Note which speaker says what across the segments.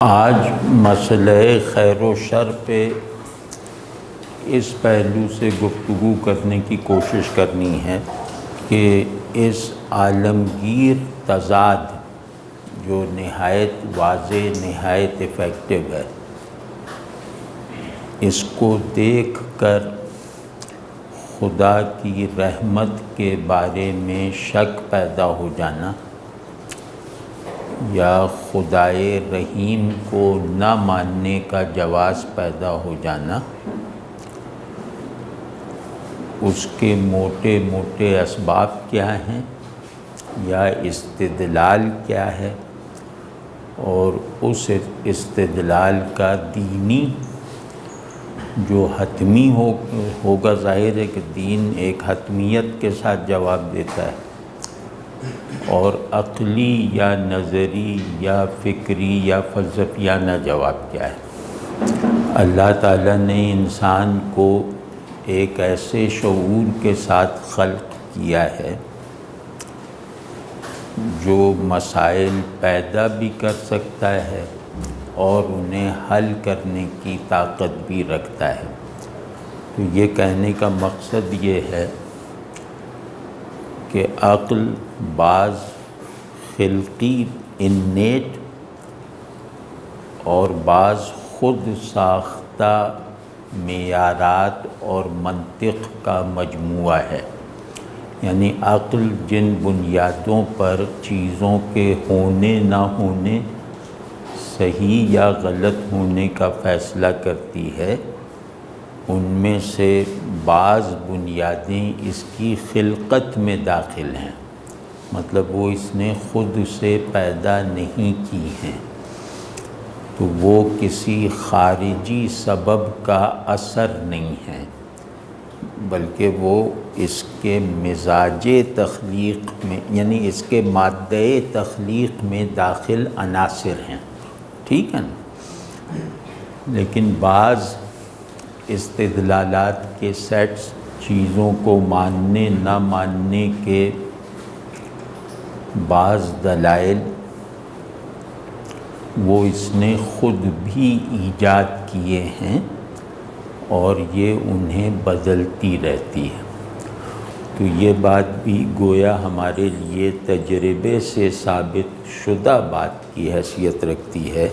Speaker 1: آج مسئلہ خیر و شر پہ اس پہلو سے گفتگو کرنے کی کوشش کرنی ہے کہ اس عالمگیر تضاد جو نہایت واضح نہایت افیکٹو ہے، اس کو دیکھ کر خدا کی رحمت کے بارے میں شک پیدا ہو جانا یا خدائے رحیم کو نہ ماننے کا جواز پیدا ہو جانا، اس کے موٹے موٹے اسباب کیا ہیں یا استدلال کیا ہے، اور اس استدلال کا دینی جو حتمی ہوگا، ظاہر ہے کہ دین ایک حتمیت کے ساتھ جواب دیتا ہے، اور عقلی یا نظری یا فکری یا فلسفیانہ جواب کیا ہے۔ اللہ تعالیٰ نے انسان کو ایک ایسے شعور کے ساتھ خلق کیا ہے جو مسائل پیدا بھی کر سکتا ہے اور انہیں حل کرنے کی طاقت بھی رکھتا ہے۔ تو یہ کہنے کا مقصد یہ ہے کہ عقل بعض خلقی انیٹ اور بعض خود ساختہ معیارات اور منطق کا مجموعہ ہے، یعنی عقل جن بنیادوں پر چیزوں کے ہونے نہ ہونے، صحیح یا غلط ہونے کا فیصلہ کرتی ہے، ان میں سے بعض بنیادیں اس کی خلقت میں داخل ہیں، مطلب وہ اس نے خود سے پیدا نہیں کی ہیں، تو وہ کسی خارجی سبب کا اثر نہیں ہے، بلکہ وہ اس کے مزاج تخلیق میں، یعنی اس کے مادہ تخلیق میں داخل عناصر ہیں، ٹھیک ہے نا۔ لیکن بعض استدلالات کے سیٹس، چیزوں کو ماننے نہ ماننے کے بعض دلائل، وہ اس نے خود بھی ایجاد کیے ہیں اور یہ انہیں بدلتی رہتی ہے۔ تو یہ بات بھی گویا ہمارے لیے تجربے سے ثابت شدہ بات کی حیثیت رکھتی ہے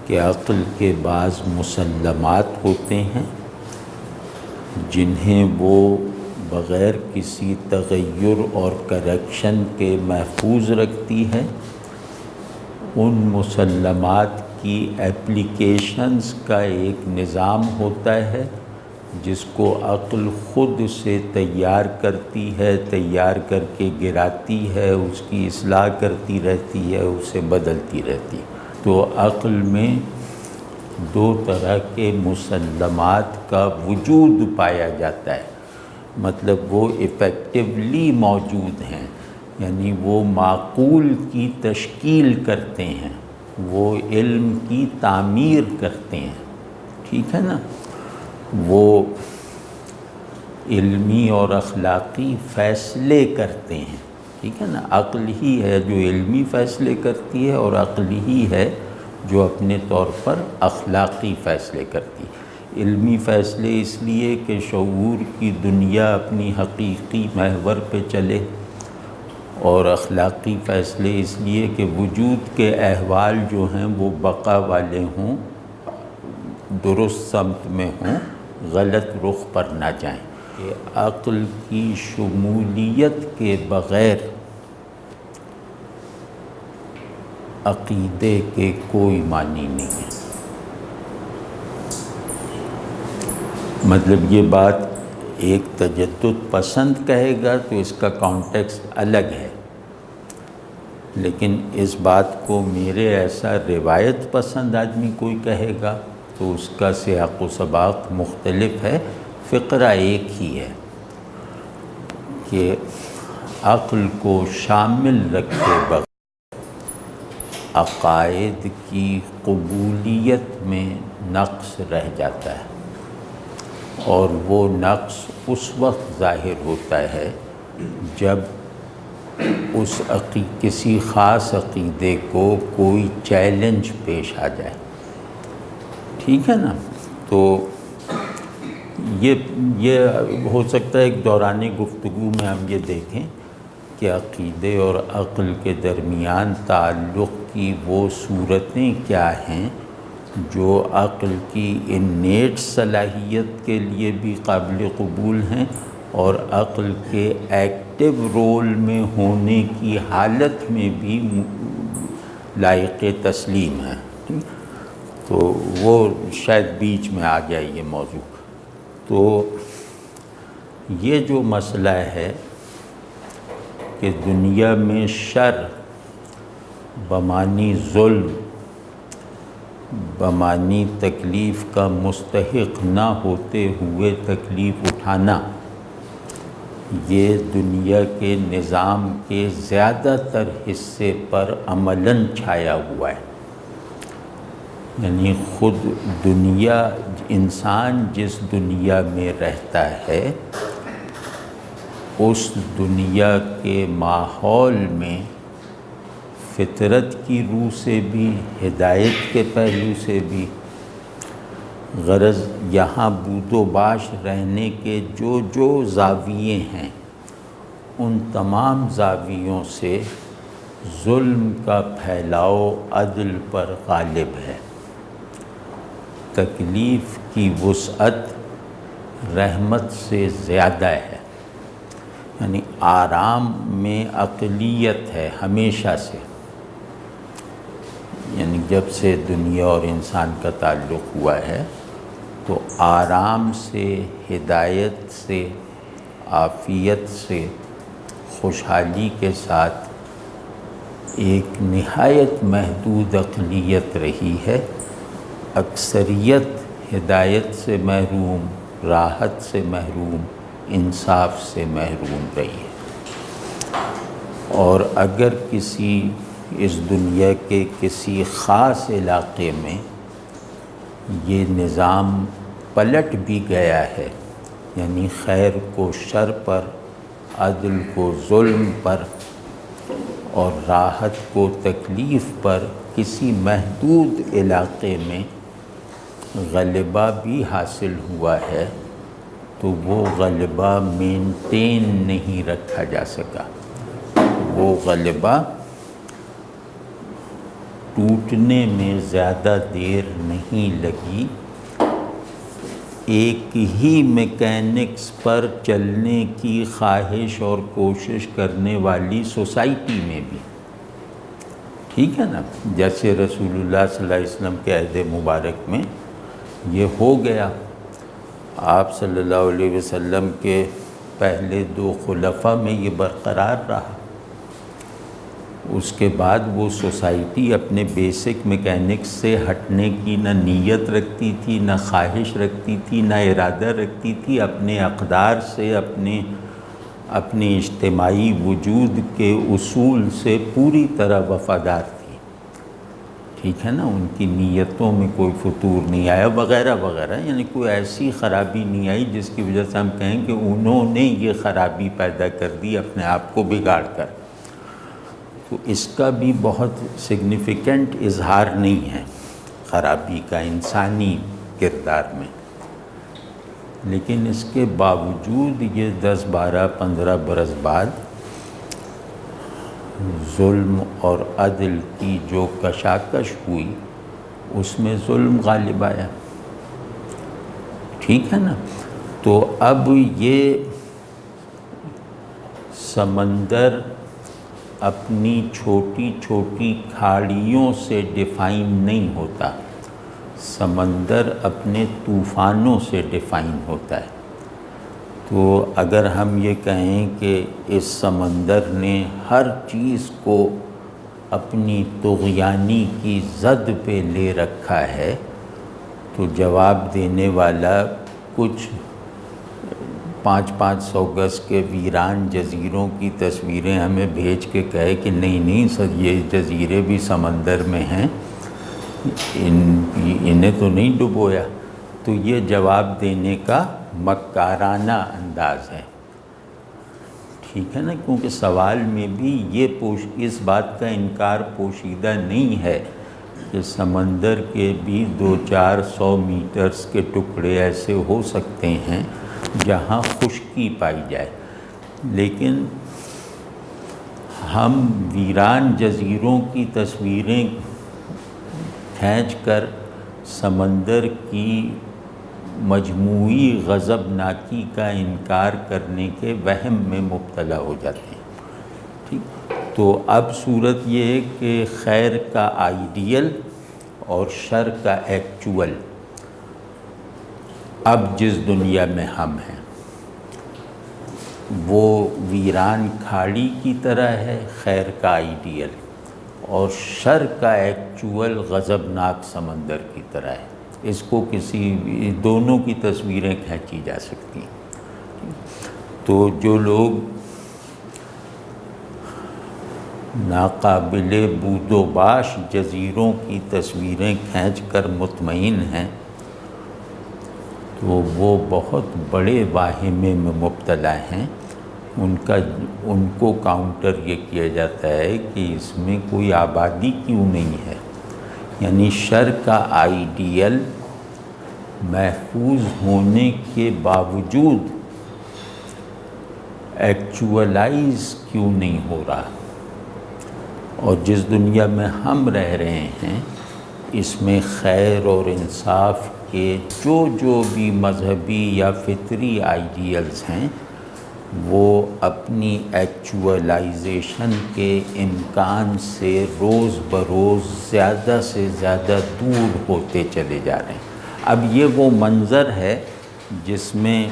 Speaker 1: کہ عقل کے بعض مسلمات ہوتے ہیں جنہیں وہ بغیر کسی تغیر اور کریکشن کے محفوظ رکھتی ہے۔ ان مسلمات کی اپلیکیشنز کا ایک نظام ہوتا ہے جس کو عقل خود سے تیار کرتی ہے، تیار کر کے گراتی ہے، اس کی اصلاح کرتی رہتی ہے، اسے بدلتی رہتی ہے۔ تو عقل میں دو طرح کے مسلمات کا وجود پایا جاتا ہے، مطلب وہ ایفیکٹولی موجود ہیں، یعنی وہ معقول کی تشکیل کرتے ہیں، وہ علم کی تعمیر کرتے ہیں، ٹھیک ہے نا۔ وہ علمی اور اخلاقی فیصلے کرتے ہیں، ٹھیک ہے نا۔ عقل ہی ہے جو علمی فیصلے کرتی ہے، اور عقل ہی ہے جو اپنے طور پر اخلاقی فیصلے کرتی ہے۔ علمی فیصلے اس لیے کہ شعور کی دنیا اپنی حقیقی محور پہ چلے، اور اخلاقی فیصلے اس لیے کہ وجود کے احوال جو ہیں وہ بقا والے ہوں، درست سمت میں ہوں، غلط رخ پر نہ جائیں۔ کہ عقل کی شمولیت کے بغیر عقیدے کے کوئی معنی نہیں ہے۔ مطلب یہ بات ایک تجدد پسند کہے گا تو اس کا کانٹیکسٹ الگ ہے، لیکن اس بات کو میرے ایسا روایت پسند آدمی کوئی کہے گا تو اس کا سیاق و سباق مختلف ہے، فقرہ ایک ہی ہے کہ عقل کو شامل رکھے بغیر عقائد کی قبولیت میں نقص رہ جاتا ہے، اور وہ نقص اس وقت ظاہر ہوتا ہے جب کسی خاص عقیدے کو کوئی چیلنج پیش آ جائے، ٹھیک ہے نا، تو یہ ہو سکتا ہے ایک دوران گفتگو میں ہم یہ دیکھیں کہ عقیدے اور عقل کے درمیان تعلق کی وہ صورتیں کیا ہیں جو عقل کی انیٹ صلاحیت کے لیے بھی قابل قبول ہیں اور عقل کے ایکٹیو رول میں ہونے کی حالت میں بھی لائق تسلیم ہیں، تو وہ شاید بیچ میں آ جائے یہ موضوع۔ تو یہ جو مسئلہ ہے کہ دنیا میں شر بمعنی ظلم، بمعنی تکلیف کا مستحق نہ ہوتے ہوئے تکلیف اٹھانا، یہ دنیا کے نظام کے زیادہ تر حصے پر عملاً چھایا ہوا ہے۔ یعنی خود دنیا، انسان جس دنیا میں رہتا ہے اس دنیا کے ماحول میں فطرت کی روح سے بھی، ہدایت کے پہلو سے بھی، غرض یہاں بود و باش رہنے کے جو زاویے ہیں ان تمام زاویوں سے ظلم کا پھیلاؤ عدل پر غالب ہے۔ تکلیف کی وسعت رحمت سے زیادہ ہے، یعنی آرام میں اقلیت ہے ہمیشہ سے، یعنی جب سے دنیا اور انسان کا تعلق ہوا ہے تو آرام سے، ہدایت سے، عافیت سے، خوشحالی کے ساتھ ایک نہایت محدود اقلیت رہی ہے۔ اکثریت ہدایت سے محروم، راحت سے محروم، انصاف سے محروم رہی ہے۔ اور اگر کسی اس دنیا کے کسی خاص علاقے میں یہ نظام پلٹ بھی گیا ہے، یعنی خیر کو شر پر، عدل کو ظلم پر اور راحت کو تکلیف پر کسی محدود علاقے میں غلبہ بھی حاصل ہوا ہے، تو وہ غلبہ مینٹین نہیں رکھا جا سکا، وہ غلبہ ٹوٹنے میں زیادہ دیر نہیں لگی۔ ایک ہی میکینکس پر چلنے کی خواہش اور کوشش کرنے والی سوسائٹی میں بھی، ٹھیک ہے نا، جیسے رسول اللہ صلی اللہ علیہ وسلم کے عہد مبارک میں یہ ہو گیا۔ آپ صلی اللہ علیہ وسلم کے پہلے 2 خلفاء میں یہ برقرار رہا، اس کے بعد وہ سوسائٹی اپنے بیسک میکینکس سے ہٹنے کی نہ نیت رکھتی تھی، نہ خواہش رکھتی تھی، نہ ارادہ رکھتی تھی، اپنے اقدار سے، اپنے اجتماعی وجود کے اصول سے پوری طرح وفادار تھی، ٹھیک ہے نا، ان کی نیتوں میں کوئی فتور نہیں آیا وغیرہ وغیرہ، یعنی کوئی ایسی خرابی نہیں آئی جس کی وجہ سے ہم کہیں کہ انہوں نے یہ خرابی پیدا کر دی اپنے آپ کو بگاڑ کر۔ تو اس کا بھی بہت سگنیفیکنٹ اظہار نہیں ہے خرابی کا انسانی کردار میں، لیکن اس کے باوجود یہ 10 12 15 برس بعد ظلم اور عدل کی جو کشاکش ہوئی اس میں ظلم غالب آیا، ٹھیک ہے نا۔ تو اب یہ سمندر اپنی چھوٹی چھوٹی کھاڑیوں سے ڈیفائن نہیں ہوتا، سمندر اپنے طوفانوں سے ڈیفائن ہوتا ہے۔ تو اگر ہم یہ کہیں کہ اس سمندر نے ہر چیز کو اپنی طغیانی کی زد پہ لے رکھا ہے، تو جواب دینے والا کچھ 500 گز کے ویران جزیروں کی تصویریں ہمیں بھیج کے کہے کہ نہیں سر یہ جزیرے بھی سمندر میں ہیں، انہیں تو نہیں ڈبویا، تو یہ جواب دینے کا مکارانہ انداز ہے، ٹھیک ہے نا، کیونکہ سوال میں بھی اس بات کا انکار پوشیدہ نہیں ہے کہ سمندر کے بھی 200-400 میٹرز کے ٹکڑے ایسے ہو سکتے ہیں جہاں خشکی پائی جائے، لیکن ہم ویران جزیروں کی تصویریں کھینچ کر سمندر کی مجموعی غضبناکی کا انکار کرنے کے وہم میں مبتلا ہو جاتے ہیں۔ ٹھیک، تو اب صورت یہ ہے کہ خیر کا آئیڈیل اور شر کا ایکچول اب جس دنیا میں ہم ہیں وہ ویران کھاڑی کی طرح ہے، خیر کا آئیڈیل، اور شر کا ایکچول غضبناک سمندر کی طرح ہے۔ اس کو دونوں کی تصویریں کھینچی جا سکتی ہیں۔ تو جو لوگ ناقابل بود و باش جزیروں کی تصویریں کھینچ کر مطمئن ہیں تو وہ بہت بڑے واہمے میں مبتلا ہیں۔ ان کو کاؤنٹر یہ کیا جاتا ہے کہ اس میں کوئی آبادی کیوں نہیں ہے، یعنی شر کا آئیڈیل محفوظ ہونے کے باوجود ایکچولائز کیوں نہیں ہو رہا، اور جس دنیا میں ہم رہ رہے ہیں اس میں خیر اور انصاف کے جو بھی مذہبی یا فطری آئیڈیلز ہیں وہ اپنی ایکچولائزیشن کے امکان سے روز بروز زیادہ سے زیادہ دور ہوتے چلے جا رہے ہیں۔ اب یہ وہ منظر ہے جس میں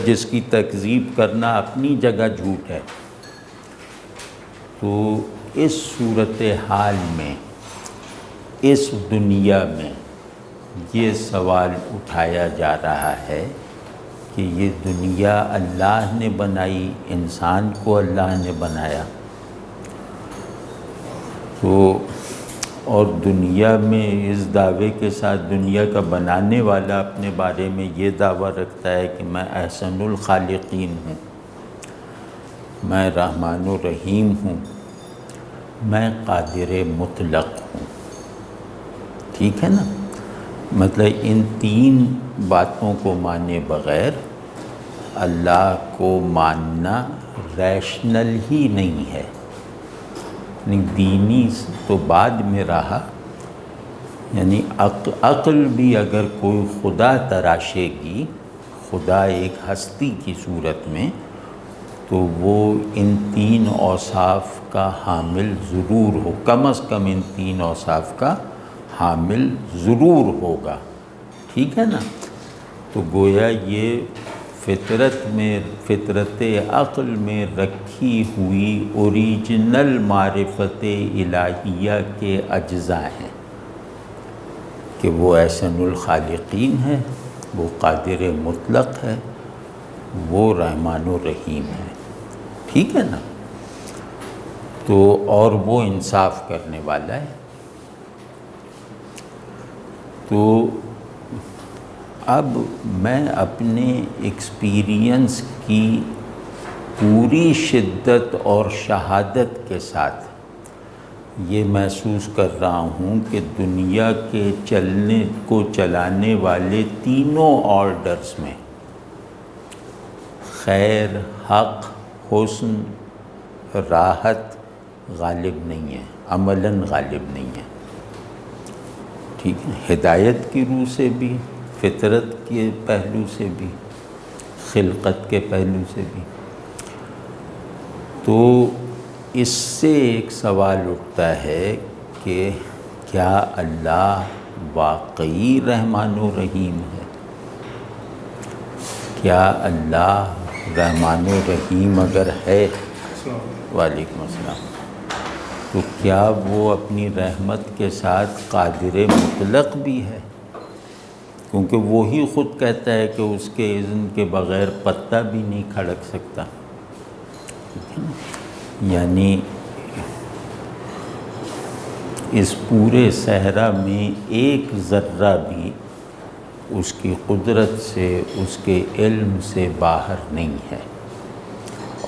Speaker 1: جس کی تکذیب کرنا اپنی جگہ جھوٹ ہے۔ تو اس صورتحال میں اس دنیا میں یہ سوال اٹھایا جا رہا ہے کہ یہ دنیا اللہ نے بنائی، انسان کو اللہ نے بنایا، تو اور دنیا میں اس دعوے کے ساتھ دنیا کا بنانے والا اپنے بارے میں یہ دعویٰ رکھتا ہے کہ میں احسن الخالقین ہوں، میں رحمان و رحیم ہوں، میں قادر مطلق ہوں۔ ٹھیک ہے نا، مطلب ان تین باتوں کو مانے بغیر اللہ کو ماننا ریشنل ہی نہیں ہے۔ دینی تو بعد میں رہا، یعنی عقل بھی اگر کوئی خدا تراشے گی، خدا ایک ہستی کی صورت میں، تو وہ ان تین اوصاف کا حامل ضرور ہو، کم از کم ان تین اوصاف کا حامل ضرور ہوگا۔ ٹھیک ہے نا، تو گویا یہ فطرت عقل میں رکھی ہوئی اوریجنل معرفت الہیہ کے اجزاء ہیں کہ وہ احسن الخالقین ہے، وہ قادر مطلق ہے، وہ رحمان و رحیم ہے۔ ٹھیک ہے نا، تو اور وہ انصاف کرنے والا ہے۔ تو اب میں اپنے ایکسپیرینس کی پوری شدت اور شہادت کے ساتھ یہ محسوس کر رہا ہوں کہ دنیا کے چلانے والے تینوں آرڈرز میں خیر، حق، حسن، راحت غالب نہیں ہے، عملاً غالب نہیں ہے۔ ٹھیک ہے، ہدایت کی روح سے بھی، فطرت کے پہلو سے بھی، خلقت کے پہلو سے بھی۔ تو اس سے ایک سوال اٹھتا ہے کہ کیا اللہ واقعی رحمان و رحیم ہے؟ کیا اللہ رحمان و رحیم اگر ہے، وعلیکم السلام، تو کیا وہ اپنی رحمت کے ساتھ قادر مطلق بھی ہے؟ کیونکہ وہی خود کہتا ہے کہ اس کے اذن کے بغیر پتا بھی نہیں کھڑک سکتا۔ یعنی اس پورے صحرا میں ایک ذرہ بھی اس کی قدرت سے، اس کے علم سے باہر نہیں ہے۔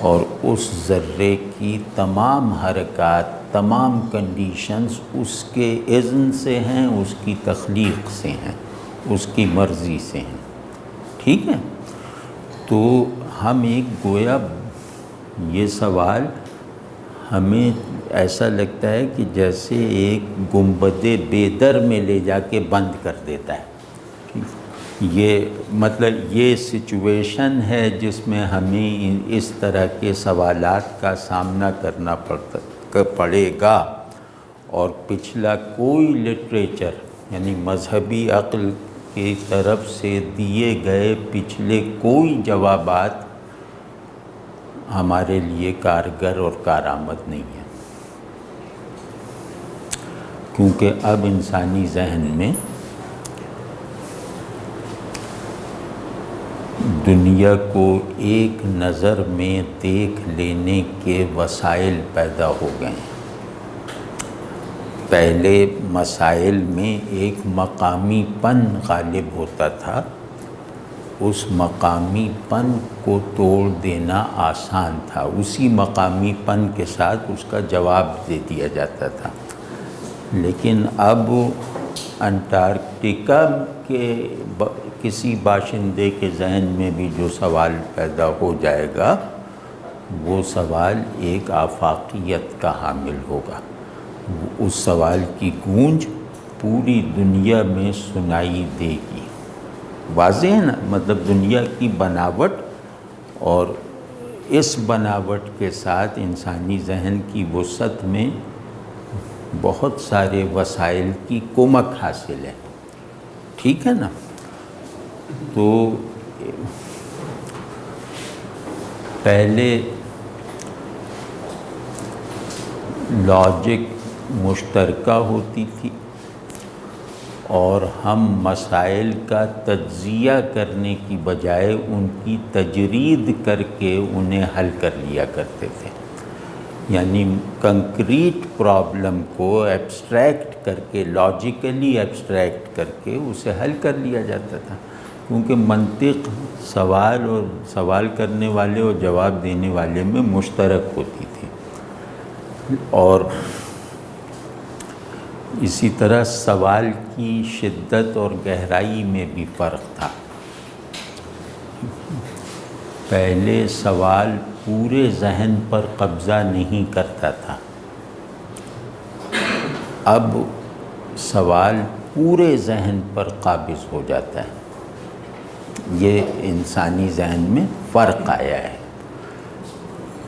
Speaker 1: اور اس ذرے کی تمام حرکات، تمام کنڈیشنز اس کے اذن سے ہیں، اس کی تخلیق سے ہیں، اس کی مرضی سے ہیں، ٹھیک ہے؟ تو ہم ایک گویا یہ سوال ہمیں ایسا لگتا ہے کہ جیسے ایک گنبد بیدر میں لے جا کے بند کر دیتا ہے۔ یہ مطلب یہ سچویشن ہے جس میں ہمیں اس طرح کے سوالات کا سامنا کرنا پڑے گا، اور پچھلا کوئی لٹریچر یعنی مذہبی عقل کی طرف سے دیے گئے پچھلے کوئی جوابات ہمارے لیے کارگر اور کارآمد نہیں ہے، کیونکہ اب انسانی ذہن میں دنیا کو ایک نظر میں دیکھ لینے کے وسائل پیدا ہو گئے ہیں۔ پہلے مسائل میں ایک مقامی پن غالب ہوتا تھا، اس مقامی پن کو توڑ دینا آسان تھا، اسی مقامی پن کے ساتھ اس کا جواب دے دیا جاتا تھا۔ لیکن اب انٹارکٹیکا کے کسی باشندے کے ذہن میں بھی جو سوال پیدا ہو جائے گا، وہ سوال ایک آفاقیت کا حامل ہوگا، اس سوال کی گونج پوری دنیا میں سنائی دے گی۔ واضح ہے نا، مطلب دنیا کی بناوٹ، اور اس بناوٹ کے ساتھ انسانی ذہن کی وسعت میں بہت سارے وسائل کی کمک حاصل ہے، ٹھیک ہے نا؟ تو پہلے لاجک مشترکہ ہوتی تھی، اور ہم مسائل کا تجزیہ کرنے کی بجائے ان کی تجرید کر کے انہیں حل کر لیا کرتے تھے، یعنی کنکریٹ پرابلم کو ایبسٹریکٹ کر کے، لاجیکلی ایبسٹریکٹ کر کے اسے حل کر لیا جاتا تھا، کیونکہ منطق سوال اور سوال کرنے والے اور جواب دینے والے میں مشترک ہوتی تھی۔ اور اسی طرح سوال کی شدت اور گہرائی میں بھی فرق تھا۔ پہلے سوال پورے ذہن پر قبضہ نہیں کرتا تھا، اب سوال پورے ذہن پر قابض ہو جاتا ہے۔ یہ انسانی ذہن میں فرق آیا ہے۔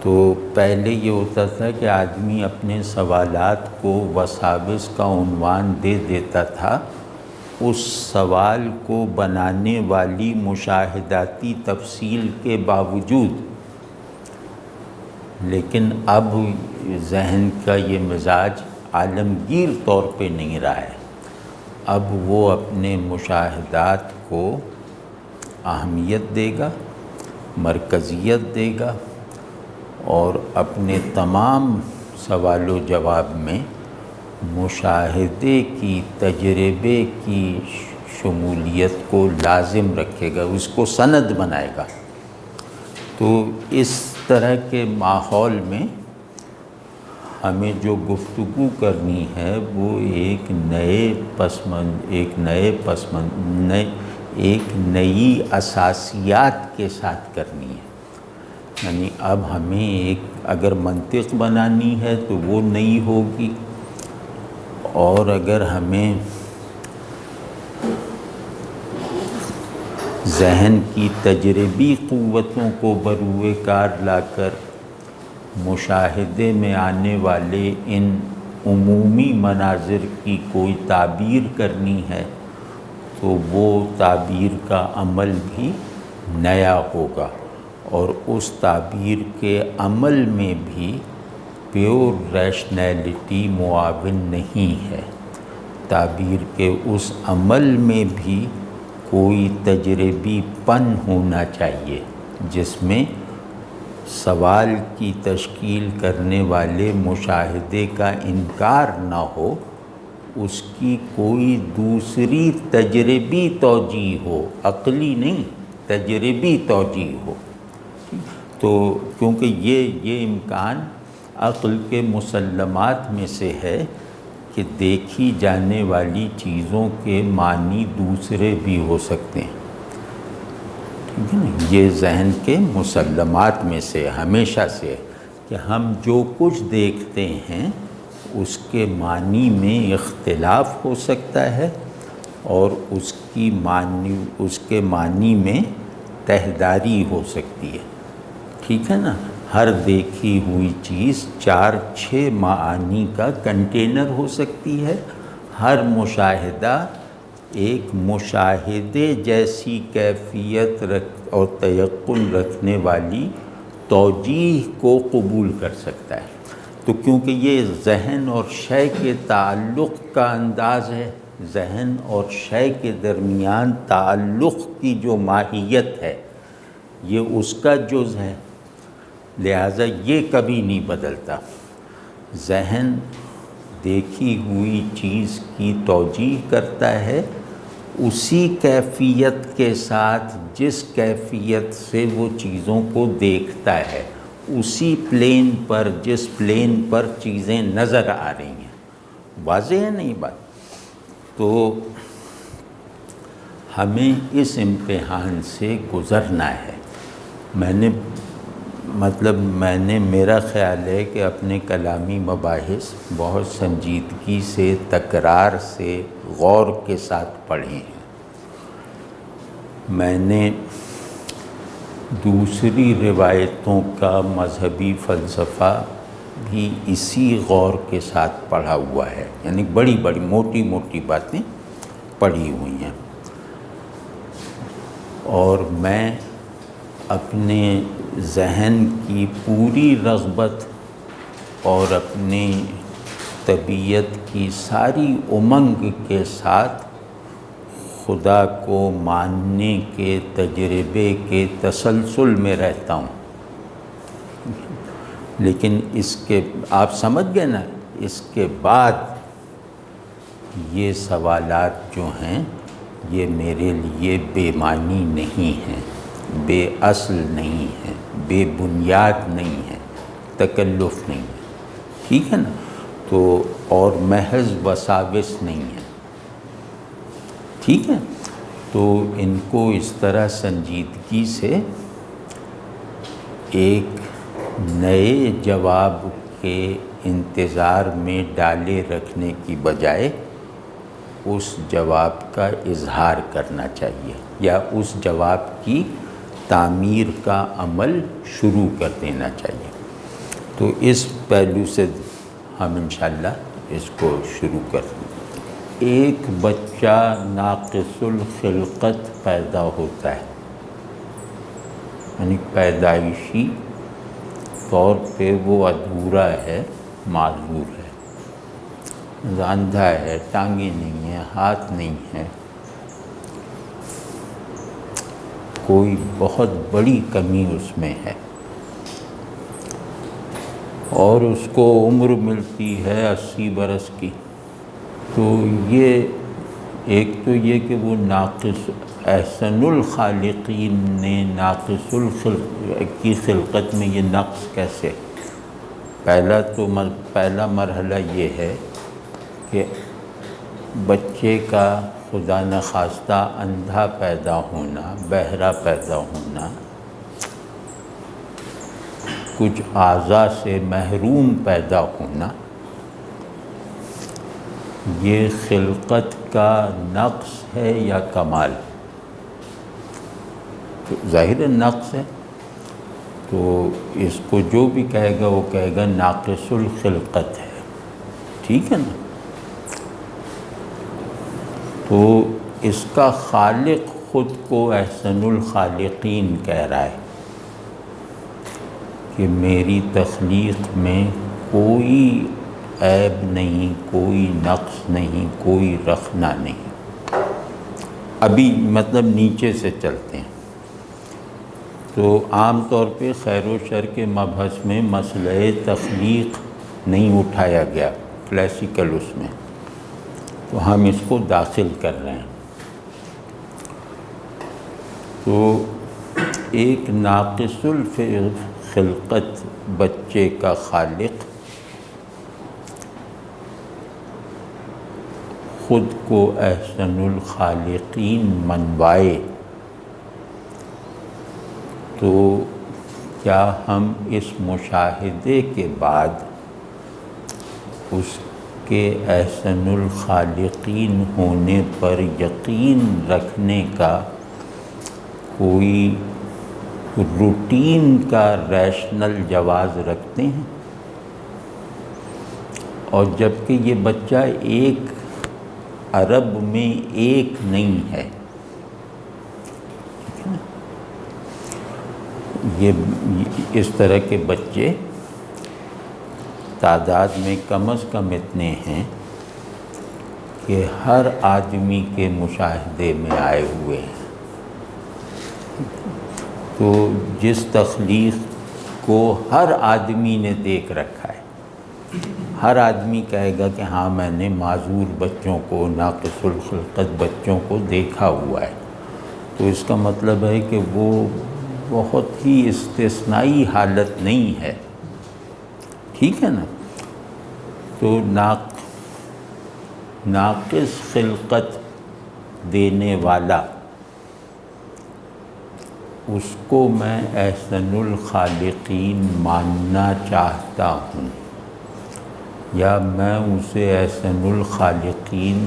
Speaker 1: تو پہلے یہ ہوتا تھا کہ آدمی اپنے سوالات کو وساوس کا عنوان دے دیتا تھا، اس سوال کو بنانے والی مشاہداتی تفصیل کے باوجود، لیکن اب ذہن کا یہ مزاج عالمگیر طور پہ نہیں رہا ہے۔ اب وہ اپنے مشاہدات کو اہمیت دے گا، مرکزیت دے گا، اور اپنے تمام سوال و جواب میں مشاہدے کی، تجربے کی شمولیت کو لازم رکھے گا، اس کو سند بنائے گا۔ تو اس طرح کے ماحول میں ہمیں جو گفتگو کرنی ہے وہ ایک نئی اساسیات کے ساتھ کرنی ہے۔ یعنی اب ہمیں اگر منطق بنانی ہے تو وہ نئی ہوگی، اور اگر ہمیں ذہن کی تجربی قوتوں کو بروئے کار لا کر مشاہدے میں آنے والے ان عمومی مناظر کی کوئی تعبیر کرنی ہے، تو وہ تعبیر کا عمل بھی نیا ہوگا، اور اس تعبیر کے عمل میں بھی پیور ریشنیلٹی معاون نہیں ہے۔ تعبیر کے اس عمل میں بھی کوئی تجربی پن ہونا چاہیے، جس میں سوال کی تشکیل کرنے والے مشاہدے کا انکار نہ ہو، اس کی کوئی دوسری تجربی توجیہ ہو، عقلی نہیں، تجربی توجیہ ہو۔ تو کیونکہ یہ امکان عقل کے مسلمات میں سے ہے کہ دیکھی جانے والی چیزوں کے معنی دوسرے بھی ہو سکتے ہیں، ٹھیک ہے نا، یہ ذہن کے مسلمات میں سے ہمیشہ سے ہے کہ ہم جو کچھ دیکھتے ہیں اس کے معنی میں اختلاف ہو سکتا ہے اور اس کے معنی میں تہداری ہو سکتی ہے، ٹھیک ہے نا۔ ہر دیکھی ہوئی چیز 4-6 معانی کا کنٹینر ہو سکتی ہے، ہر مشاہدہ ایک مشاہدے جیسی کیفیت اور تیقن رکھنے والی توجیہ کو قبول کر سکتا ہے۔ تو کیونکہ یہ ذہن اور شے کے تعلق کا انداز ہے، ذہن اور شے کے درمیان تعلق کی جو ماہیت ہے یہ اس کا جز ہے، لہٰذا یہ کبھی نہیں بدلتا۔ ذہن دیکھی ہوئی چیز کی توجیہ کرتا ہے اسی کیفیت کے ساتھ جس کیفیت سے وہ چیزوں کو دیکھتا ہے، اسی پلین پر جس پلین پر چیزیں نظر آ رہی ہیں۔ واضح ہے نہیں بات؟ تو ہمیں اس امتحان سے گزرنا ہے۔ میرا خیال ہے کہ اپنے کلامی مباحث بہت سنجیدگی سے، تکرار سے، غور کے ساتھ پڑھے ہیں۔ میں نے دوسری روایتوں کا مذہبی فلسفہ بھی اسی غور کے ساتھ پڑھا ہوا ہے، یعنی بڑی بڑی موٹی موٹی باتیں پڑھی ہوئی ہیں، اور میں اپنے ذہن کی پوری رغبت اور اپنی طبیعت کی ساری امنگ کے ساتھ خدا کو ماننے کے تجربے کے تسلسل میں رہتا ہوں۔ لیکن اس کے آپ سمجھ گئے نا، اس کے بعد یہ سوالات جو ہیں یہ میرے لیے بے معنی نہیں ہیں، بے اصل نہیں ہیں، بے بنیاد نہیں ہیں، تکلف نہیں ہے، ٹھیک ہے نا، تو اور محض وساوس نہیں ہے، ٹھیک ہے۔ تو ان کو اس طرح سنجیدگی سے ایک نئے جواب کے انتظار میں ڈالے رکھنے کی بجائے اس جواب کا اظہار کرنا چاہیے، یا اس جواب کی تعمیر کا عمل شروع کر دینا چاہیے۔ تو اس پہلو سے ہم انشاءاللہ اس کو شروع کریں۔ ایک بچہ ناقص الخلقت پیدا ہوتا ہے، یعنی پیدائشی طور پہ وہ ادھورا ہے، معذور ہے، اندھا ہے، ٹانگیں نہیں ہیں، ہاتھ نہیں ہے، کوئی بہت بڑی کمی اس میں ہے، اور اس کو عمر ملتی ہے 80 برس کی۔ تو یہ ایک تو یہ کہ وہ ناقص، احسن الخالقین نے ناقص کی خلقت میں یہ نقص کیسے؟ پہلا مرحلہ یہ ہے کہ بچے کا خدا نخواستہ اندھا پیدا ہونا، بہرا پیدا ہونا، کچھ اعضاء سے محروم پیدا ہونا، یہ خلقت کا نقص ہے یا کمال؟ ظاہر نقص ہے، تو اس کو جو بھی کہے گا وہ کہے گا ناقص الخلقت ہے، ٹھیک ہے نا۔ تو اس کا خالق خود کو احسن الخالقین کہہ رہا ہے کہ میری تخلیق میں کوئی عیب نہیں، کوئی نقص نہیں، کوئی رخنہ نہیں۔ ابھی مطلب نیچے سے چلتے ہیں، تو عام طور پہ خیر و شر کے مبحث میں مسئلہ تخلیق نہیں اٹھایا گیا کلاسیکل اس میں، تو ہم اس کو داخل کر رہے ہیں۔ تو ایک ناقص خلقت بچے کا خالق خود کو احسن الخالقین منوائے تو کیا ہم اس مشاہدے کے بعد اس کے احسن الخالقین ہونے پر یقین رکھنے کا کوئی روٹین کا ریشنل جواز رکھتے ہیں؟ اور جبکہ یہ بچہ 1 ارب میں 1 نہیں ہے، یہ اس طرح کے بچے تعداد میں کم از کم اتنے ہیں کہ ہر آدمی کے مشاہدے میں آئے ہوئے ہیں۔ تو جس تخلیق کو ہر آدمی نے دیکھ رکھا ہے، ہر آدمی کہے گا کہ ہاں میں نے معذور بچوں کو، ناقص الخلقت بچوں کو دیکھا ہوا ہے، تو اس کا مطلب ہے کہ وہ بہت ہی استثنائی حالت نہیں ہے، ٹھیک ہے نا؟ تو ناقص خلقت دینے والا، اس کو میں احسن الخالقین ماننا چاہتا ہوں، یا میں اسے احسن الخالقین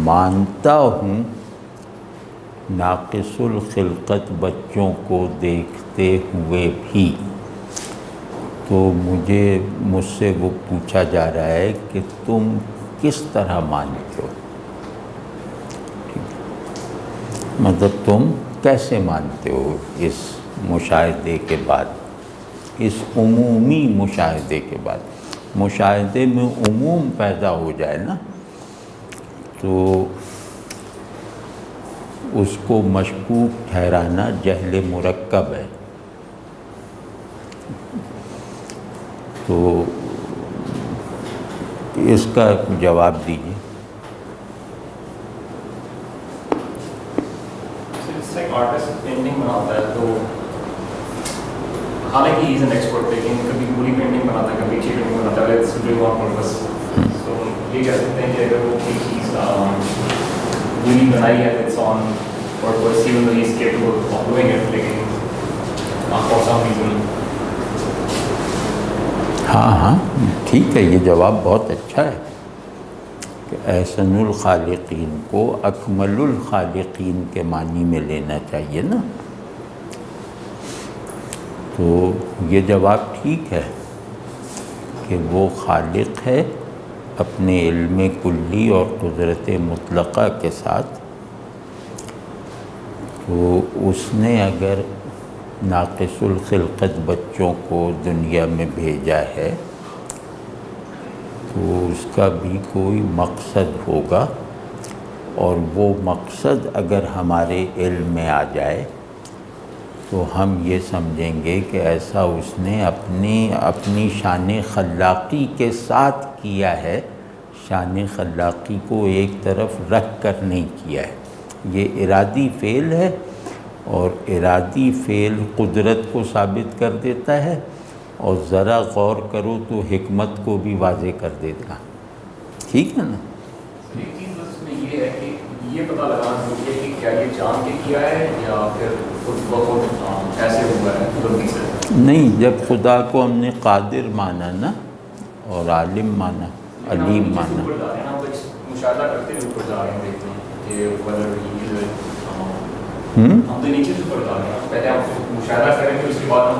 Speaker 1: مانتا ہوں ناقص الخلقت بچوں کو دیکھتے ہوئے بھی، تو مجھ سے وہ پوچھا جا رہا ہے کہ تم کس طرح مانتے ہو، مطلب تم کیسے مانتے ہو اس مشاہدے کے بعد، اس عمومی مشاہدے کے بعد؟ مشاہدے میں عموم پیدا ہو جائے نا تو اس کو مشکوک ٹھہرانا جہل مرکب ہے۔ تو اس کا جواب دیجیے۔
Speaker 2: آرٹسٹ پینٹنگ بناتا ہے تو حالانکہ ہی از این ایکسپرٹ، لیکن کبھی پوری پینٹنگ بناتا ہے، کبھی اچھی پینٹنگ بناتا ہے، اٹس ڈوئنگ آن پرپس۔ تو یہ کہہ سکتے ہیں کہ اگر وہ کوئی چیز پوری بنائی ہے it's on purpose even though he is capable of doing it، لیکن for some reason۔
Speaker 1: ہاں ٹھیک ہے، یہ جواب بہت اچھا ہے کہ احسن الخالقین کو اکمل الخالقین کے معنی میں لینا چاہیے نا، تو یہ جواب ٹھیک ہے کہ وہ خالق ہے اپنے علم کلی اور قدرت مطلقہ کے ساتھ، تو اس نے اگر ناقص الخلقت بچوں کو دنیا میں بھیجا ہے تو اس کا بھی کوئی مقصد ہوگا، اور وہ مقصد اگر ہمارے علم میں آ جائے تو ہم یہ سمجھیں گے کہ ایسا اس نے اپنی شان خلاقی کے ساتھ کیا ہے، شان خلاقی کو ایک طرف رکھ کر نہیں کیا ہے، یہ ارادی فعل ہے، اور ارادی فعل قدرت کو ثابت کر دیتا ہے، اور ذرا غور کرو تو حکمت کو بھی واضح کر دے گا، ٹھیک ہے نا؟
Speaker 2: ایک چیز بس میں یہ ہے کہ یہ پتہ لگانا ضروری ہے کہ کیا یہ جان کے کیا ہے یا پھر خود بخود ایسے ہوا ہے غلطی سے؟
Speaker 1: نہیں، جب خدا کو ہم نے قادر مانا نا، اور عالم مانا، علیم مانا،
Speaker 2: مشاہدہ کرتے ہوئے اوپر جا رہے ہیں، دیکھتے ہیں کہ
Speaker 1: ہم
Speaker 2: تو نیچے سے اوپر جا رہے ہیں، پہلے ہم مشاہدہ کریں گے اس کے بعد ہم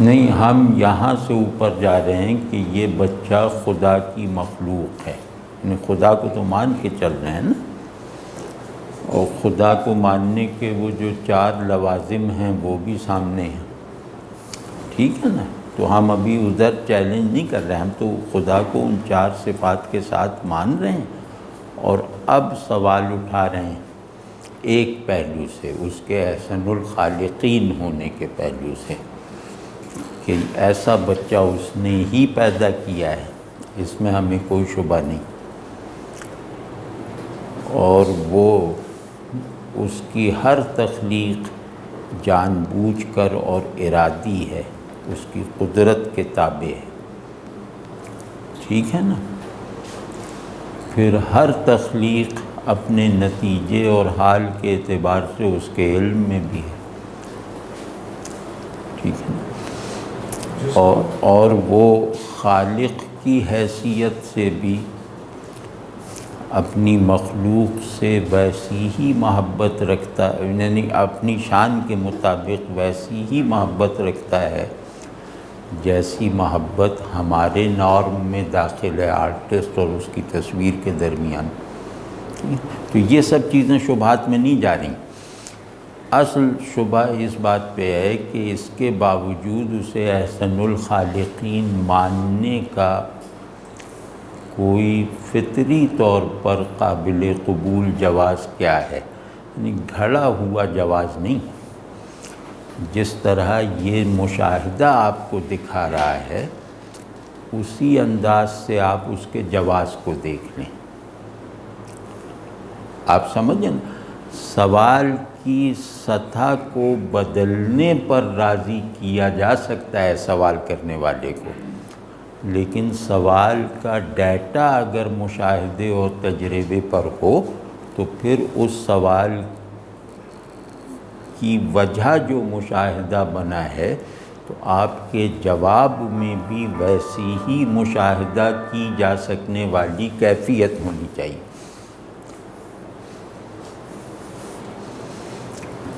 Speaker 1: نہیں، ہم یہاں سے اوپر جا رہے ہیں کہ یہ بچہ خدا کی مخلوق ہے، یعنی خدا کو تو مان کے چل رہے ہیں نا، اور خدا کو ماننے کے وہ جو 4 لوازم ہیں وہ بھی سامنے ہیں، ٹھیک ہے نا؟ تو ہم ابھی ادھر چیلنج نہیں کر رہے ہیں، ہم تو خدا کو ان 4 صفات کے ساتھ مان رہے ہیں، اور اب سوال اٹھا رہے ہیں ایک پہلو سے، اس کے احسن الخالقین ہونے کے پہلو سے، کہ ایسا بچہ اس نے ہی پیدا کیا ہے، اس میں ہمیں کوئی شبہ نہیں، اور وہ اس کی ہر تخلیق جان بوجھ کر اور ارادی ہے، اس کی قدرت کے تابع ہے، ٹھیک ہے نا؟ پھر ہر تخلیق اپنے نتیجے اور حال کے اعتبار سے اس کے علم میں بھی ہے، ٹھیک ہے نا؟ اور وہ خالق کی حیثیت سے بھی اپنی مخلوق سے ویسی ہی محبت رکھتا ہے، یعنی اپنی شان کے مطابق ویسی ہی محبت رکھتا ہے جیسی محبت ہمارے نارم میں داخل ہے آرٹسٹ اور اس کی تصویر کے درمیان۔ تو یہ سب چیزیں شبہات میں نہیں جا رہی، اصل شبہ اس بات پہ ہے کہ اس کے باوجود اسے احسن الخالقین ماننے کا کوئی فطری طور پر قابل قبول جواز کیا ہے، یعنی گھڑا ہوا جواز نہیں۔ جس طرح یہ مشاہدہ آپ کو دکھا رہا ہے اسی انداز سے آپ اس کے جواز کو دیکھ لیں۔ آپ سمجھیں نا، سوال کی سطح کو بدلنے پر راضی کیا جا سکتا ہے سوال کرنے والے کو، لیکن سوال کا ڈیٹا اگر مشاہدے اور تجربے پر ہو تو پھر اس سوال کی وجہ جو مشاہدہ بنا ہے تو آپ کے جواب میں بھی ویسی ہی مشاہدہ کی جا سکنے والی کیفیت ہونی چاہیے۔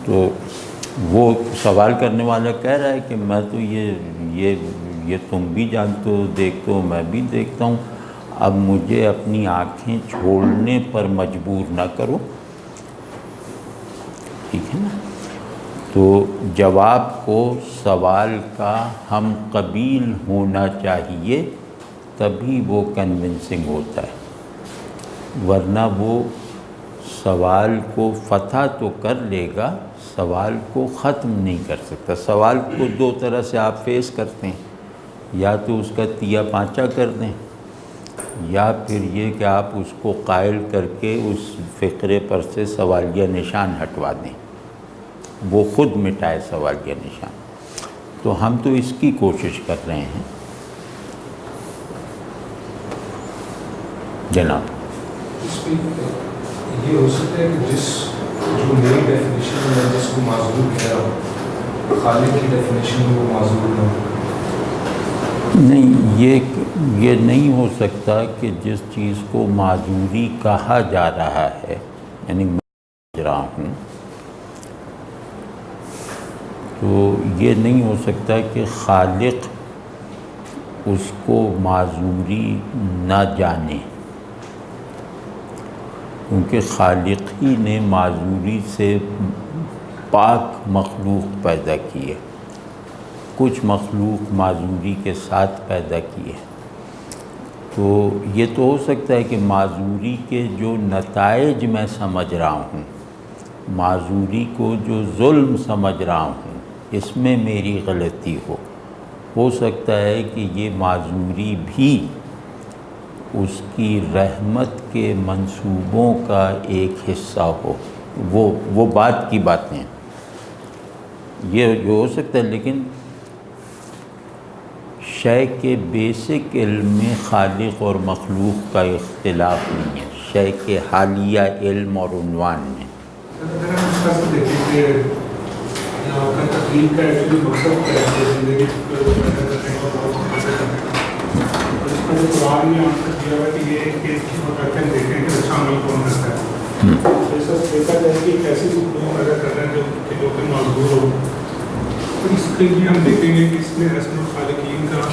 Speaker 1: تو وہ سوال کرنے والا کہہ رہا ہے کہ میں تو یہ تم بھی جانتے ہو، دیکھتے ہو، میں بھی دیکھتا ہوں، اب مجھے اپنی آنکھیں چھوڑنے پر مجبور نہ کرو، ٹھیک ہے نا؟ تو جواب کو سوال کا ہم قبیل ہونا چاہیے، تبھی وہ کنونسنگ ہوتا ہے، ورنہ وہ سوال کو فتح تو کر لے گا، سوال کو ختم نہیں کر سکتا۔ سوال کو دو طرح سے آپ فیس کرتے ہیں، یا تو اس کا تیا پانچا کر دیں، یا پھر یہ کہ آپ اس کو قائل کر کے اس فقرے پر سے سوالیہ نشان ہٹوا دیں، وہ خود مٹائے سوالیہ نشان۔ تو ہم تو اس کی کوشش کر رہے ہیں جناب۔
Speaker 3: اس میں یہ ہو سکتا ہے کہ جس جو نئی ڈیفینیشن ہے جس کو معذور کہہ رہا ہوں، خالق کی ڈیفینیشن میں وہ معذور نہ ہو۔
Speaker 1: نہیں، یہ نہیں ہو سکتا کہ جس چیز کو معذوری کہا جا رہا ہے، یعنی میں سمجھ رہا ہوں، تو یہ نہیں ہو سکتا کہ خالق اس کو معذوری نہ جانے، کیونکہ خالق ہی نے معذوری سے پاک مخلوق پیدا کی ہے، کچھ مخلوق معذوری کے ساتھ پیدا کی ہے۔ تو یہ تو ہو سکتا ہے کہ معذوری کے جو نتائج میں سمجھ رہا ہوں، معذوری کو جو ظلم سمجھ رہا ہوں، اس میں میری غلطی ہو سکتا ہے کہ یہ معذوری بھی اس کی رحمت کے منصوبوں کا ایک حصہ ہو، وہ بات کی باتیں ہیں، یہ جو ہو سکتا ہے۔ لیکن شے کے بیسک علم میں خالق اور مخلوق کا اختلاف نہیں ہے، شے کے حالیہ علم اور عنوان میں۔
Speaker 3: اگر ہم اس کا سے دیکھیں کہ آپ کا تقریب کا ایکچولی مقصد کیا ہے زندگی کو پیدا کرنے کا اور اس کا جو قرآن میں آنسر دیا ہوا کہ یہ ایک کر کے دیکھیں کہ اچھا عمل کون کرتا ہے، تو اس سے دیکھا جائے کہ ایک ایسی گفتگو پیدا کر رہے ہیں جو کہ معذور ہو، تو اس کے لیے ہم دیکھیں گے کہ اس میں احسن الخالقین کا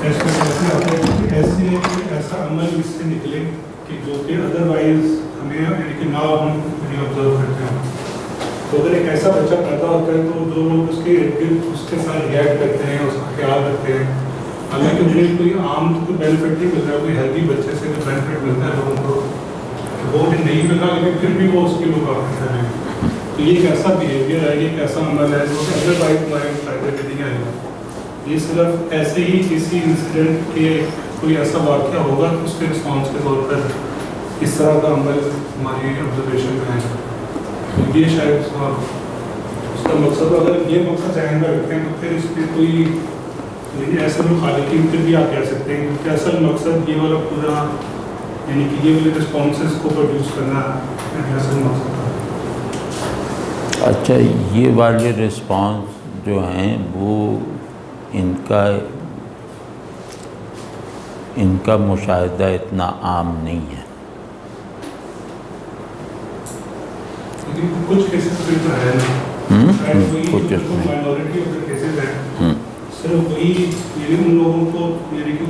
Speaker 3: ایسا کیسے آتا ہے کہ ایسا عمل اس سے نکلے کہ جو کہ ادروائز ہمیں یعنی کہ نہ ہم آبزرو کرتے ہیں۔ تو اگر ایک ایسا بچہ پیدا ہوتا ہے تو جو لوگ اس کے ارد گرد اس کے ساتھ ریئیکٹ کرتے ہیں، اس کا خیال رکھتے ہیں، حالانکہ انہیں کوئی عام کوئی بینیفٹ نہیں مل رہا، کوئی ہیلدی بچے سے کوئی بینیفٹ ملتا ہے لوگوں کو، وہ بھی نہیں ملا لیکن پھر بھی وہ اس کی مقابلت کر رہے ہیں۔ تو یہ ایک ایسا بیہیویئر ہے، یہ ایک ایسا عمل ہے جو کہ ادروائز ہمارے فائدے میں نہیں آئے گا۔ یہ صرف ایسے ہی کسی انسیڈنٹ کے کوئی ایسا واقعہ ہوگا تو اس کے رسپانس کے طور پر اس طرح کا عمل ہماری آبزرویشن میں ہے۔ یہ شاید اس کا مقصد اگر یہ مقصد ذہن میں رکھتے ہیں تو پھر اس پہ کوئی ایسا خالقین پھر بھی آپ کہہ سکتے ہیں کہ اصل مقصد یہ والا پورا یعنی کہ یہ والے رسپانسز کو پروڈیوس کرنا اصل مقصد تھا.
Speaker 1: اچھا، یہ والے رسپانس جو ہیں وہ ان کا مشاہدہ اتنا عام نہیں ہے.
Speaker 3: لیکن کچھ کیسز پھر تو ہے نا،
Speaker 1: کچھ اس میں
Speaker 3: مائنورٹی آف دا کیسز ہیں، صرف وہی یعنی ان لوگوں کو یعنی کہ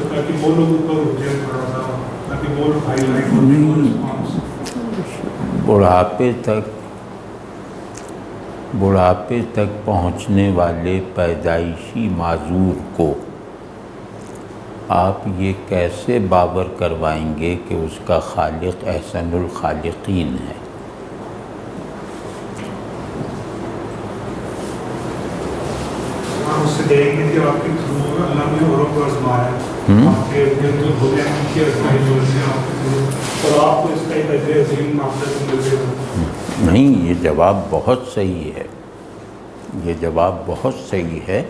Speaker 3: تاکہ وہ لوگوں کو رک جائیں تھوڑا سا، تاکہ وہ ہائی لائٹ ہو رسپانس.
Speaker 1: بڑھاپے تک پہنچنے والے پیدائشی معذور کو آپ یہ کیسے باور کروائیں گے کہ اس کا خالق احسن الخالقین ہے؟
Speaker 3: اس سے دیکھیں گے کہ آپ کے تھرو اللہ نے اوروں کو آزمایا ہے، آپ کے جو بولے ہیں ان کی آزمائی جو ہے آپ کے تھرو، اور آپ کو اس کا ایک اجر عظیم آپ سے ملے گا.
Speaker 1: نہیں، یہ جواب بہت صحیح ہے، یہ جواب بہت صحیح ہے.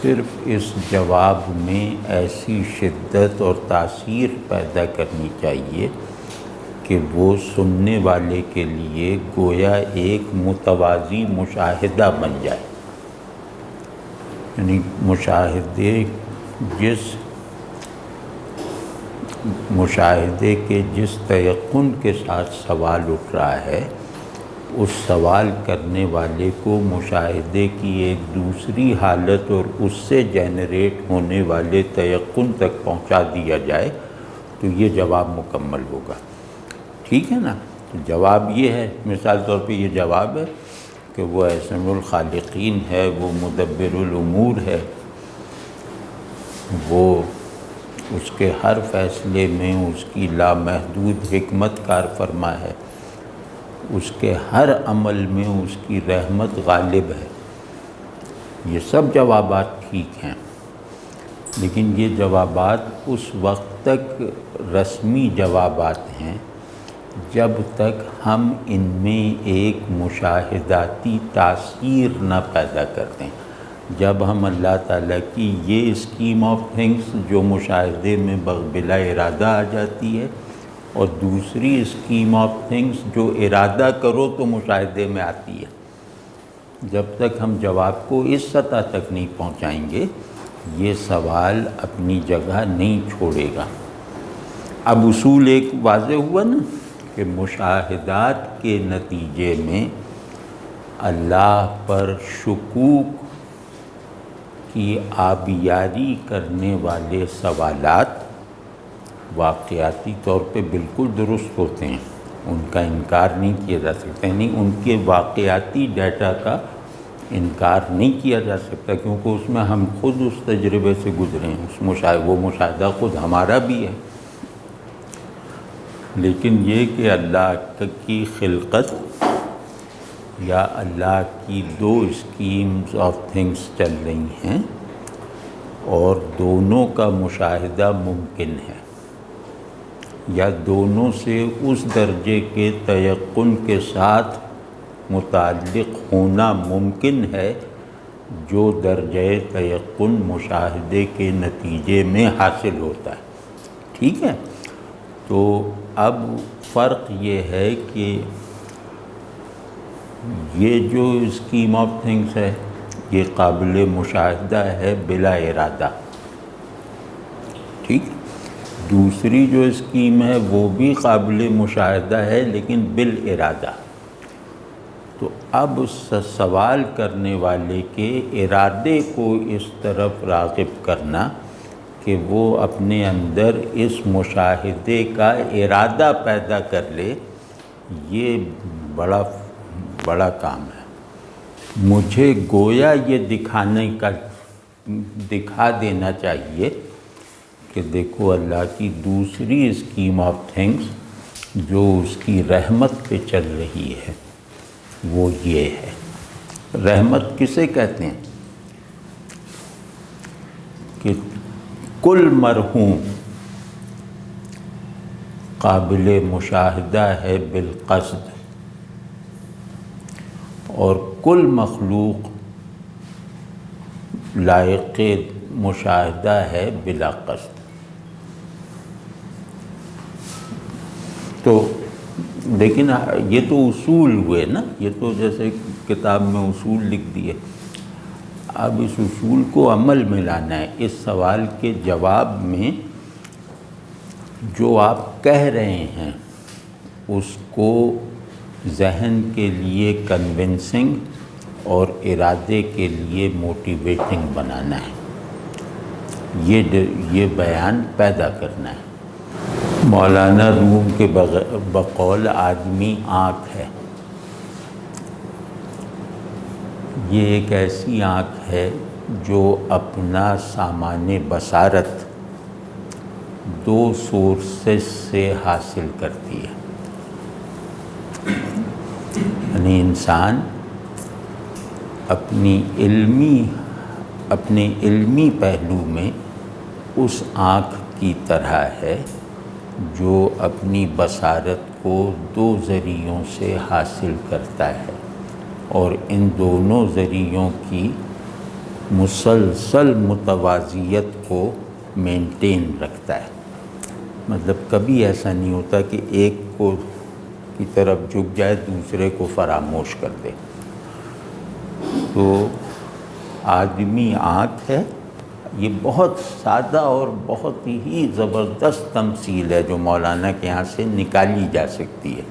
Speaker 1: صرف اس جواب میں ایسی شدت اور تاثیر پیدا کرنی چاہیے کہ وہ سننے والے کے لیے گویا ایک متوازی مشاہدہ بن جائے. یعنی مشاہدے کے جس تیقن کے ساتھ سوال اٹھ رہا ہے، اس سوال کرنے والے کو مشاہدے کی ایک دوسری حالت اور اس سے جنریٹ ہونے والے تیقن تک پہنچا دیا جائے تو یہ جواب مکمل ہوگا. ٹھیک ہے نا؟ تو جواب یہ ہے، مثال طور پہ یہ جواب ہے کہ وہ احسن الخالقین ہے، وہ مدبر الامور ہے، وہ اس کے ہر فیصلے میں اس کی لامحدود حکمت کار فرما ہے، اس کے ہر عمل میں اس کی رحمت غالب ہے. یہ سب جوابات ٹھیک ہیں، لیکن یہ جوابات اس وقت تک رسمی جوابات ہیں جب تک ہم ان میں ایک مشاہداتی تاثیر نہ پیدا کرتے ہیں. جب ہم اللہ تعالیٰ کی یہ اسکیم آف تھنگس جو مشاہدے میں بلا ارادہ آ جاتی ہے، اور دوسری اسکیم آف تھنگس جو ارادہ کرو تو مشاہدے میں آتی ہے، جب تک ہم جواب کو اس سطح تک نہیں پہنچائیں گے یہ سوال اپنی جگہ نہیں چھوڑے گا. اب اصول ایک واضح ہوا نا کہ مشاہدات کے نتیجے میں اللہ پر شکوک کی آبیاری کرنے والے سوالات واقعاتی طور پہ بالکل درست ہوتے ہیں، ان کا انکار نہیں کیا جا سکتا. نہیں، ان کے واقعاتی ڈیٹا کا انکار نہیں کیا جا سکتا، کیونکہ اس میں ہم خود اس تجربے سے گزرے ہیں، وہ مشاہدہ خود ہمارا بھی ہے. لیکن یہ کہ اللہ کی خلقت یا اللہ کی دو اسکیمز آف تھنگس چل رہی ہیں اور دونوں کا مشاہدہ ممکن ہے، یا دونوں سے اس درجے کے تیقن کے ساتھ متعلق ہونا ممکن ہے جو درجہ تیقن مشاہدے کے نتیجے میں حاصل ہوتا ہے. ٹھیک ہے؟ تو اب فرق یہ ہے کہ یہ جو اسکیم آف تھنگس ہے یہ قابل مشاہدہ ہے بلا ارادہ. ٹھیک؟ دوسری جو اسکیم ہے وہ بھی قابل مشاہدہ ہے لیکن بالارادہ. تو اب سوال کرنے والے کے ارادے کو اس طرف راغب کرنا کہ وہ اپنے اندر اس مشاہدے کا ارادہ پیدا کر لے، یہ بڑا کام ہے. مجھے گویا یہ دکھا دینا چاہیے کہ دیکھو اللہ کی دوسری اسکیم آف تھنگس جو اس کی رحمت پہ چل رہی ہے وہ یہ ہے. رحمت کسے کہتے ہیں؟ کہ کل مرحوم قابل مشاہدہ ہے بالقصد، اور کل مخلوق لائق مشاہدہ ہے بلا قصد۔ تو لیکن یہ تو اصول ہوئے نا، یہ تو جیسے کتاب میں اصول لکھ دیے، اب اس اصول کو عمل میں لانا ہے۔ اس سوال کے جواب میں جو آپ کہہ رہے ہیں اس کو ذہن کے لیے کنونسنگ اور ارادے کے لیے موٹیویٹنگ بنانا ہے، یہ بیان پیدا کرنا ہے۔ مولانا روم کے بقول آدمی آنکھ ہے، یہ ایک ایسی آنکھ ہے جو اپنا سامان بصارت دو سورسز سے حاصل کرتی ہے۔ یعنی انسان اپنے علمی پہلو میں اس آنکھ کی طرح ہے جو اپنی بصارت کو دو ذریعوں سے حاصل کرتا ہے اور ان دونوں ذریعوں کی مسلسل متوازیت کو مینٹین رکھتا ہے۔ مطلب کبھی ایسا نہیں ہوتا کہ ایک کی طرف جھک جائے دوسرے کو فراموش کر دے۔ تو آدمی آنکھ ہے، یہ بہت سادہ اور بہت ہی زبردست تمثیل ہے جو مولانا کے یہاں سے نکالی جا سکتی ہے۔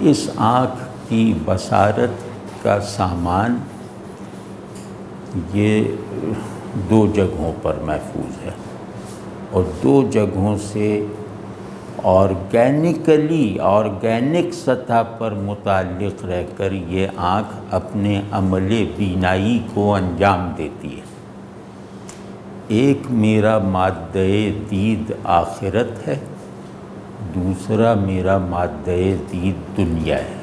Speaker 1: اس آنکھ کی بصارت کا سامان یہ دو جگہوں پر محفوظ ہے، اور دو جگہوں سے آرگینک سطح پر متعلق رہ کر یہ آنکھ اپنے عمل بینائی کو انجام دیتی ہے۔ ایک میرا مادہ دید آخرت ہے، دوسرا میرا مادہ دید دنیا ہے۔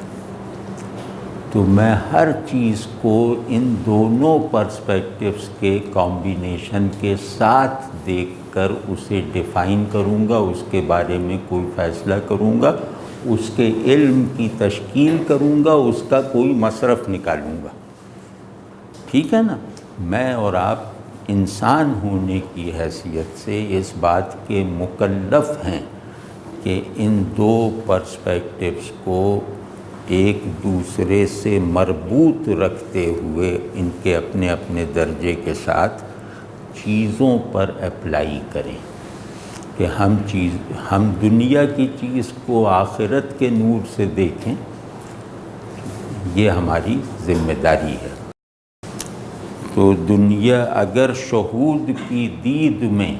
Speaker 1: تو میں ہر چیز کو ان دونوں پرسپیکٹیوز کے کمبینیشن کے ساتھ دیکھ کر اسے ڈیفائن کروں گا، اس کے بارے میں کوئی فیصلہ کروں گا، اس کے علم کی تشکیل کروں گا، اس کا کوئی مصرف نکالوں گا۔ ٹھیک ہے نا؟ میں اور آپ انسان ہونے کی حیثیت سے اس بات کے مکلف ہیں کہ ان دو پرسپیکٹیوز کو ایک دوسرے سے مربوط رکھتے ہوئے ان کے اپنے اپنے درجے کے ساتھ چیزوں پر اپلائی کریں کہ ہم دنیا کی چیز کو آخرت کے نور سے دیکھیں، یہ ہماری ذمہ داری ہے۔ تو دنیا اگر شہود کی دید میں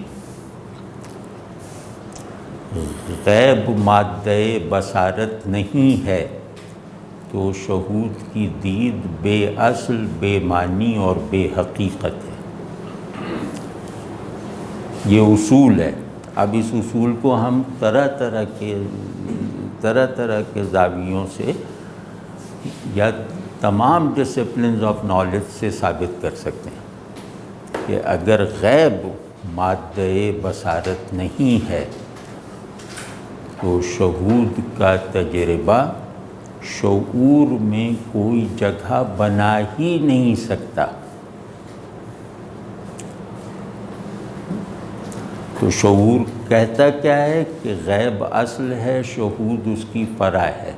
Speaker 1: غیب مادہ بصارت نہیں ہے تو شہود کی دید بے اصل، بے معنی اور بے حقیقت ہے۔ یہ اصول ہے۔ اب اس اصول کو ہم طرح طرح کے زاویوں سے یا تمام ڈسپلنز آف نالج سے ثابت کر سکتے ہیں کہ اگر غیب مادہ بصارت نہیں ہے تو شہود کا تجربہ شعور میں کوئی جگہ بنا ہی نہیں سکتا۔ تو شعور کہتا کیا ہے کہ غیب اصل ہے، شہود اس کی فرع ہے،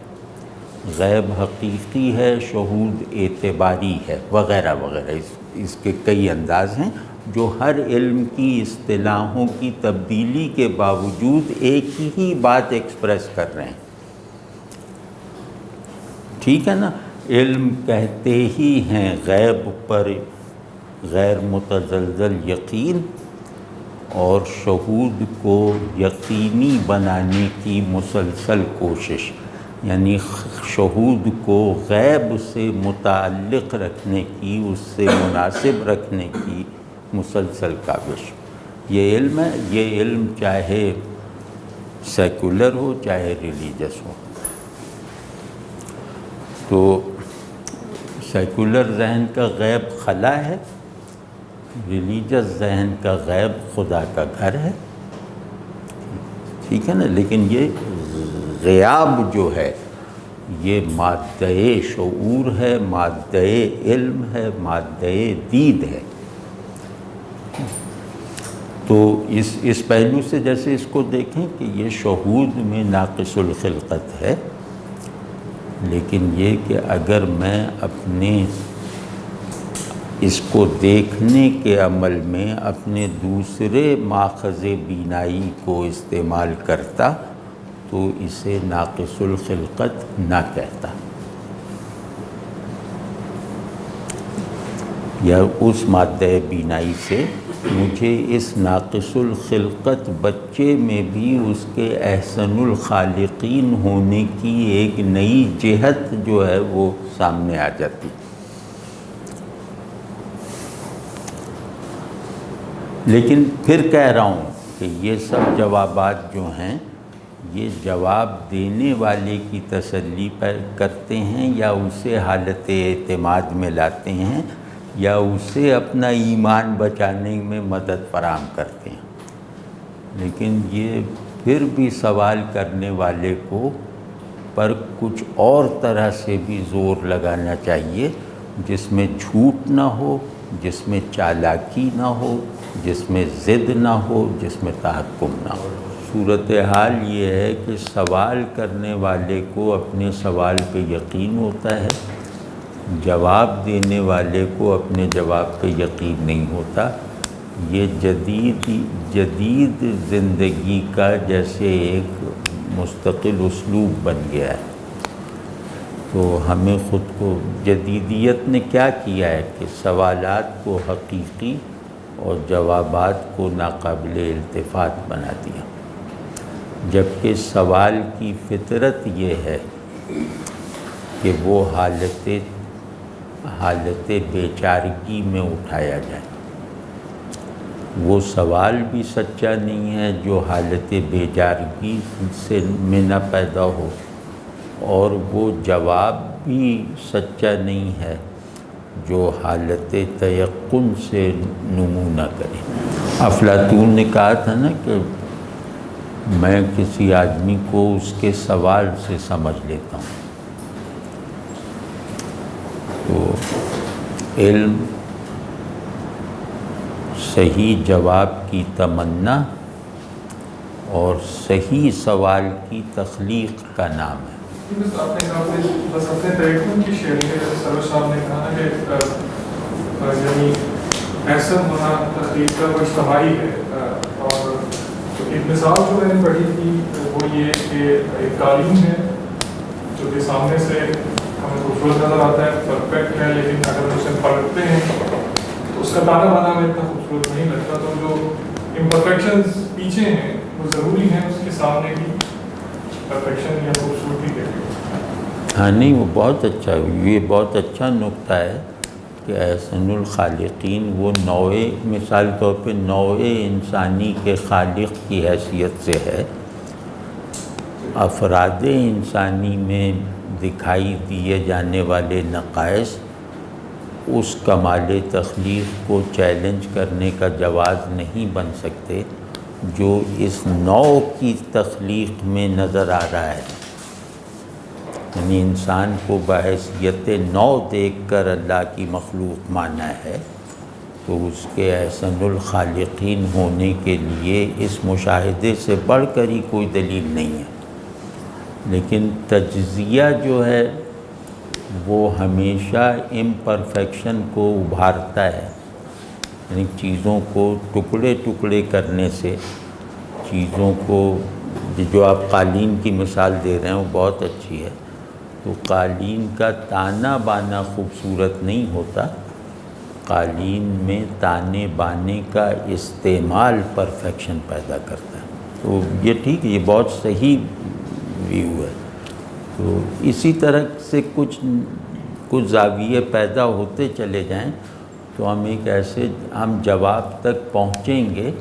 Speaker 1: غیب حقیقی ہے، شہود اعتباری ہے، وغیرہ وغیرہ۔ اس کے کئی انداز ہیں جو ہر علم کی اصطلاحوں کی تبدیلی کے باوجود ایک ہی بات ایکسپریس کر رہے ہیں۔ ٹھیک ہے نا؟ علم کہتے ہی ہیں غیب پر غیر متزلزل یقین، اور شہود کو یقینی بنانے کی مسلسل کوشش، یعنی شہود کو غیب سے متعلق رکھنے کی، اس سے مناسب رکھنے کی مسلسل کاوش۔ یہ علم ہے، یہ علم چاہے سیکولر ہو چاہے ریلیجس ہو۔ تو سیکولر ذہن کا غیب خلا ہے، ریلیجس ذہن کا غیب خدا کا گھر ہے۔ ٹھیک ہے نا؟ لیکن یہ غیاب جو ہے یہ مادہ شعور ہے، مادہ علم ہے، مادہ دید ہے۔ تو اس پہلو سے جیسے اس کو دیکھیں کہ یہ شہود میں ناقص الخلقت ہے، لیکن یہ کہ اگر میں اپنے اس کو دیکھنے کے عمل میں اپنے دوسرے ماخذ بینائی کو استعمال کرتا تو اسے ناقص الخلقت نہ کہتا، یا اس مادہ بینائی سے مجھے اس ناقص الخلقت بچے میں بھی اس کے احسن الخالقین ہونے کی ایک نئی جہت جو ہے وہ سامنے آ جاتی۔ لیکن پھر کہہ رہا ہوں کہ یہ سب جوابات جو ہیں یہ جواب دینے والے کی تسلی کرتے ہیں، یا اسے حالت اعتماد میں لاتے ہیں، یا اسے اپنا ایمان بچانے میں مدد فراہم کرتے ہیں۔ لیکن یہ پھر بھی سوال کرنے والے کو پر کچھ اور طرح سے بھی زور لگانا چاہیے، جس میں جھوٹ نہ ہو، جس میں چالاکی نہ ہو، جس میں ضد نہ ہو، جس میں تحکم نہ ہو۔ صورتحال یہ ہے کہ سوال کرنے والے کو اپنے سوال پہ یقین ہوتا ہے، جواب دینے والے کو اپنے جواب پہ یقین نہیں ہوتا۔ یہ جدید زندگی کا جیسے ایک مستقل اسلوب بن گیا ہے۔ تو ہمیں خود کو جدیدیت نے کیا کیا ہے کہ سوالات کو حقیقی اور جوابات کو ناقابل التفات بنا دیا، جبکہ سوال کی فطرت یہ ہے کہ وہ حالت بیچارگی میں اٹھایا جائے۔ وہ سوال بھی سچا نہیں ہے جو حالت بیچارگی سے میں نہ پیدا ہو، اور وہ جواب بھی سچا نہیں ہے جو حالت تیقن سے نمو نہ کرے۔ افلاطون نے کہا تھا نا کہ میں کسی آدمی کو اس کے سوال سے سمجھ لیتا ہوں۔ تو علم صحیح جواب کی تمنا اور صحیح سوال کی تخلیق کا نام ہے۔
Speaker 4: آپ نے کہا بس اپنے تیقن کی شیئرنگ ہے، جیسے سروش صاحب نے کہا کہ یعنی احسن ہونا تخلیق کا وہ اجتماعی ہے، اور ایک مثال جو میں نے پڑھی تھی وہ یہ کہ ایک قالین ہے جو کہ سامنے سے ہمیں خوبصورت نظر آتا ہے، پرفیکٹ ہے، لیکن اگر اسے پلٹتے ہیں تو اس کا تانا بانا ہمیں اتنا خوبصورت نہیں لگتا۔ تو جو امپرفیکشنز پیچھے ہیں وہ ضروری ہیں اس کے سامنے کی پرفیکشن یا خوبصورتی کے لیے۔
Speaker 1: ہاں نہیں، وہ بہت اچھا، یہ بہت اچھا نقطہ ہے کہ احسن الخالقین وہ نوع، مثال طور پہ نوع انسانی کے خالق کی حیثیت سے ہے۔ افراد انسانی میں دکھائی دیے جانے والے نقائص اس کمال تخلیق کو چیلنج کرنے کا جواز نہیں بن سکتے جو اس نوع کی تخلیق میں نظر آ رہا ہے۔ یعنی انسان کو بحیثیت نو دیکھ کر اللہ کی مخلوق مانا ہے، تو اس کے احسن الخالقین ہونے کے لیے اس مشاہدے سے بڑھ کر ہی کوئی دلیل نہیں ہے۔ لیکن تجزیہ جو ہے وہ ہمیشہ امپرفیکشن کو ابھارتا ہے، یعنی چیزوں کو ٹکڑے ٹکڑے کرنے سے، چیزوں کو، جو آپ قالین کی مثال دے رہے ہیں وہ بہت اچھی ہے۔ تو قالین کا تانا بانا خوبصورت نہیں ہوتا، قالین میں تانے بانے کا استعمال پرفیکشن پیدا کرتا ہے۔ تو یہ ٹھیک ہے، یہ بہت صحیح ویو ہے۔ تو اسی طرح سے کچھ زاویے پیدا ہوتے چلے جائیں تو ہم جواب تک پہنچیں گے،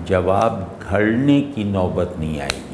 Speaker 1: جواب گھڑنے کی نوبت نہیں آئے گی۔